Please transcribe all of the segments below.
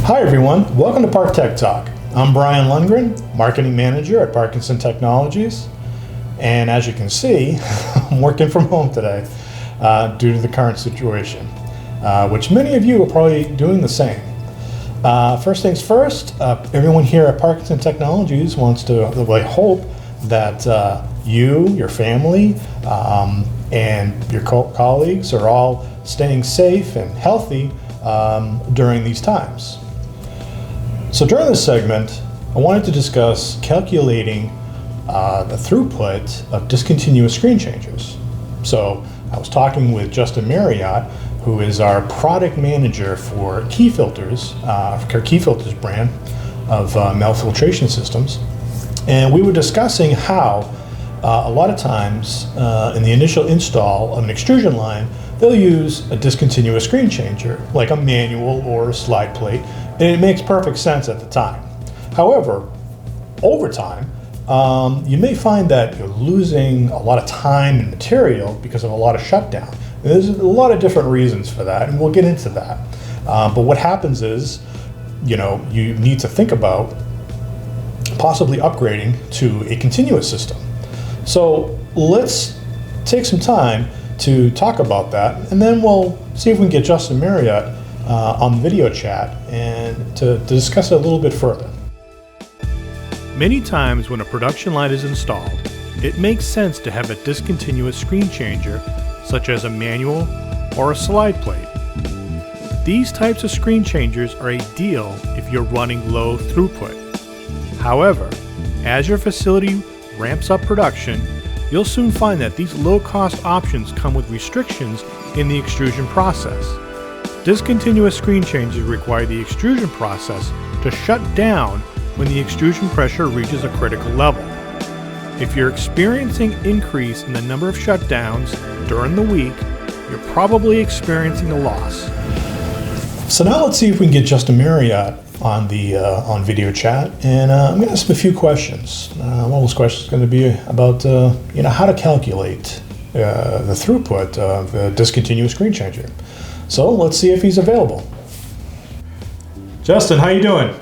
Hi everyone, welcome to ParkTechTalk. I'm Brian Lundgren, Marketing Manager at Parkinson Technologies. And as you can see, I'm working from home today due to the current situation, which many of you are probably doing the same. First things first, everyone here at Parkinson Technologies wants to hope that you, your family, and your colleagues are all staying safe and healthy during these times. So during this segment, I wanted to discuss calculating the throughput of discontinuous screen changers. So I was talking with Justin Marriott, who is our product manager for Key Filters, our Key Filters brand of metal filtration systems. And we were discussing how a lot of times in the initial install of an extrusion line, they'll use a discontinuous screen changer, like a manual or a slide plate, and it makes perfect sense at the time. However, over time, you may find that you're losing a lot of time and material because of a lot of shutdown. And there's a lot of different reasons for that, and we'll get into that. But what happens is, you need to think about possibly upgrading to a continuous system. So let's take some time to talk about that, and then we'll see if we can get Justin Marriott on the video chat and to discuss it a little bit further. Many times when a production line is installed, it makes sense to have a discontinuous screen changer, such as a manual or a slide plate. These types of screen changers are ideal if you're running low throughput. However, as your facility ramps up production, you'll soon find that these low-cost options come with restrictions in the extrusion process. Discontinuous screen changers require the extrusion process to shut down when the extrusion pressure reaches a critical level. If you're experiencing increase in the number of shutdowns during the week, you're probably experiencing a loss. So now let's see if we can get Justin Marriott on the on video chat, and I'm going to ask him a few questions. One of those questions is going to be about how to calculate the throughput of a discontinuous screen changer. So let's see if he's available. Justin, how you doing?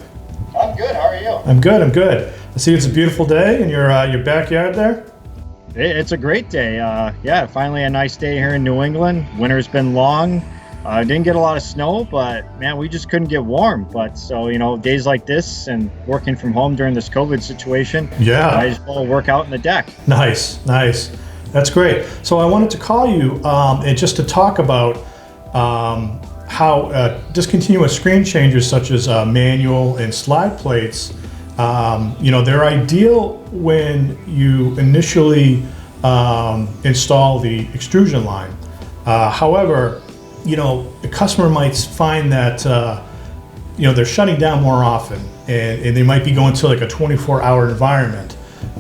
I'm good. How are you? I'm good. I see it's a beautiful day in your backyard there. It's a great day. Finally a nice day here in New England. Winter's been long. Didn't get a lot of snow, but man, we just couldn't get warm. But so, days like this and working from home during this COVID situation, I just want to work out in the deck. Nice. That's great. So I wanted to call you and just to talk about how discontinuous screen changers such as manual and slide plates, they're ideal when you initially install the extrusion line. However, the customer might find that they're shutting down more often, and they might be going to like a 24-hour environment,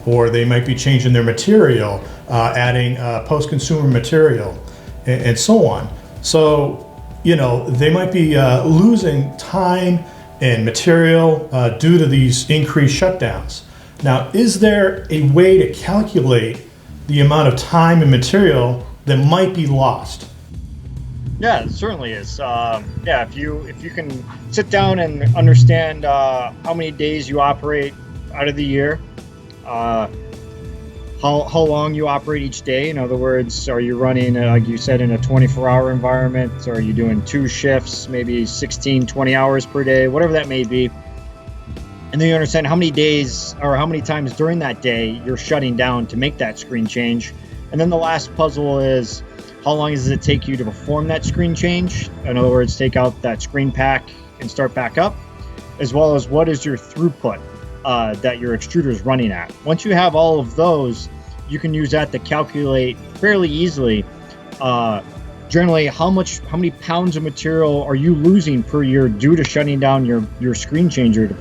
or they might be changing their material, adding post-consumer material, and so on. So, they might be losing time and material due to these increased shutdowns. Now, is there a way to calculate the amount of time and material that might be lost? Yeah, it certainly is. If you can sit down and understand how many days you operate out of the year, how long you operate each day. In other words, are you running, like you said, in a 24-hour environment? Or are you doing 2 shifts, maybe 16, 20 hours per day, whatever that may be? And then you understand how many days or how many times during that day you're shutting down to make that screen change. And then the last puzzle is, how long does it take you to perform that screen change? In other words, take out that screen pack and start back up, as well as what is your throughput that your extruder is running at. Once you have all of those, you can use that to calculate fairly easily generally how many pounds of material are you losing per year due to shutting down your screen changer,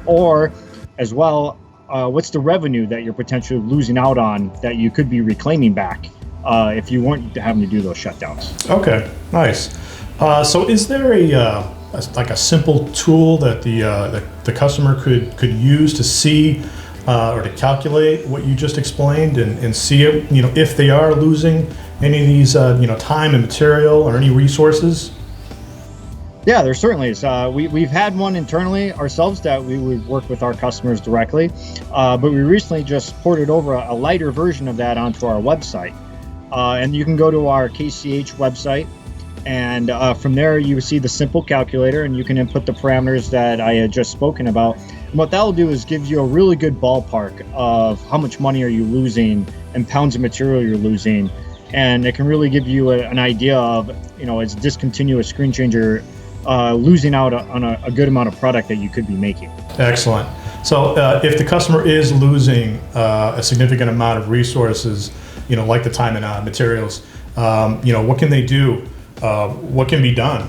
or as well, what's the revenue that you're potentially losing out on that you could be reclaiming back if you weren't having to do those shutdowns. Okay, nice. So is there a simple tool that the customer could use to see or to calculate what you just explained and see it, if they are losing any of these time and material or any resources? Yeah, there certainly is. We've had one internally ourselves that we would work with our customers directly, but we recently just ported over a lighter version of that onto our website. And you can go to our KCH website, and from there you see the simple calculator, and you can input the parameters that I had just spoken about. And what that will do is give you a really good ballpark of how much money are you losing and pounds of material you're losing, and it can really give you an idea of, it's discontinuous screen changer losing out on a good amount of product that you could be making. Excellent. So if the customer is losing a significant amount of resources, like the time and materials, what can they do? What can be done?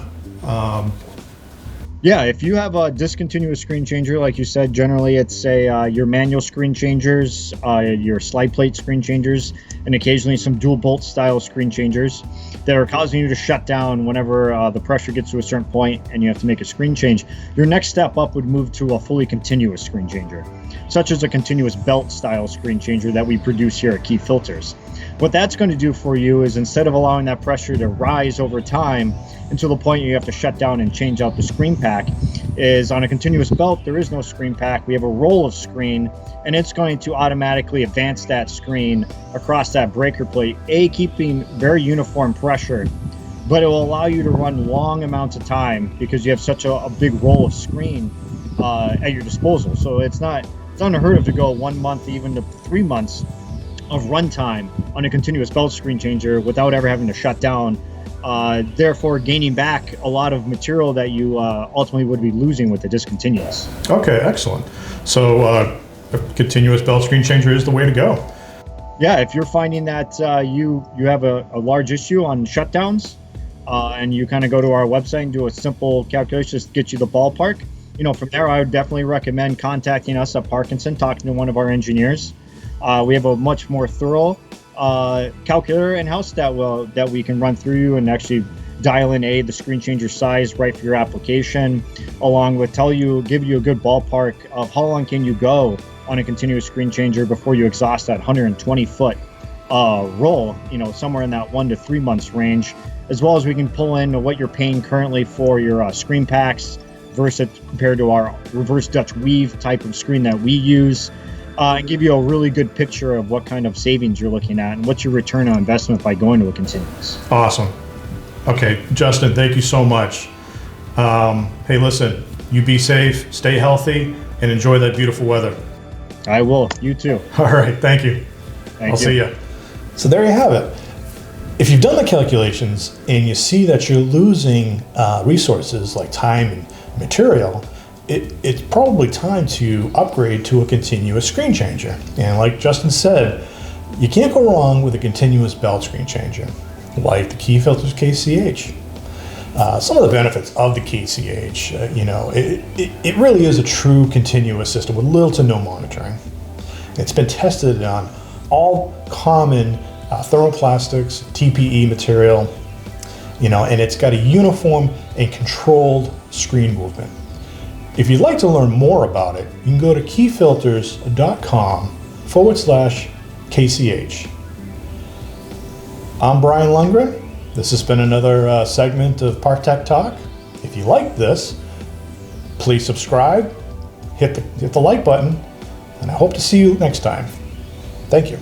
Yeah, if you have a discontinuous screen changer, like you said, generally it's your manual screen changers, your slide plate screen changers, and occasionally some dual bolt style screen changers that are causing you to shut down whenever the pressure gets to a certain point and you have to make a screen change. Your next step up would move to a fully continuous screen changer, such as a continuous belt style screen changer that we produce here at Key Filters. What that's going to do for you is, instead of allowing that pressure to rise over time until the point you have to shut down and change out the screen pack, is on a continuous belt, there is no screen pack. We have a roll of screen, and it's going to automatically advance that screen across that breaker plate, keeping very uniform pressure, but it will allow you to run long amounts of time because you have such a big roll of screen at your disposal. So it's unheard of to go 1 month, even to 3 months of runtime on a continuous belt screen changer without ever having to shut down, therefore gaining back a lot of material that you ultimately would be losing with the discontinuous. Okay, excellent. So a continuous belt screen changer is the way to go. Yeah, if you're finding that you have a large issue on shutdowns, and you kind of go to our website and do a simple calculation, just get you the ballpark, from there I would definitely recommend contacting us at Parkinson, talking to one of our engineers. We have a much more thorough calculator in-house that we can run through you and actually dial in the screen changer size right for your application, along with give you a good ballpark of how long can you go on a continuous screen changer before you exhaust that 120-foot roll, somewhere in that 1 to 3 months range, as well as we can pull in what you're paying currently for your screen packs versus compared to our reverse Dutch weave type of screen that we use. And give you a really good picture of what kind of savings you're looking at and what's your return on investment by going to a continuous. Awesome. Okay, Justin, thank you so much. Hey, listen, you be safe, stay healthy, and enjoy that beautiful weather. I will. You too. All right, thank you. I'll see you. So there you have it. If you've done the calculations and you see that you're losing resources like time and material, it's probably time to upgrade to a continuous screen changer. And like Justin said, you can't go wrong with a continuous belt screen changer, like the Key Filters KCH. Some of the benefits of the KCH, it really is a true continuous system with little to no monitoring. It's been tested on all common thermoplastics, TPE material, and it's got a uniform and controlled screen movement. If you'd like to learn more about it, you can go to keyfilters.com/KCH. I'm Brian Lundgren. This has been another segment of ParkTechTalk. If you like this, please subscribe, hit the like button, and I hope to see you next time. Thank you.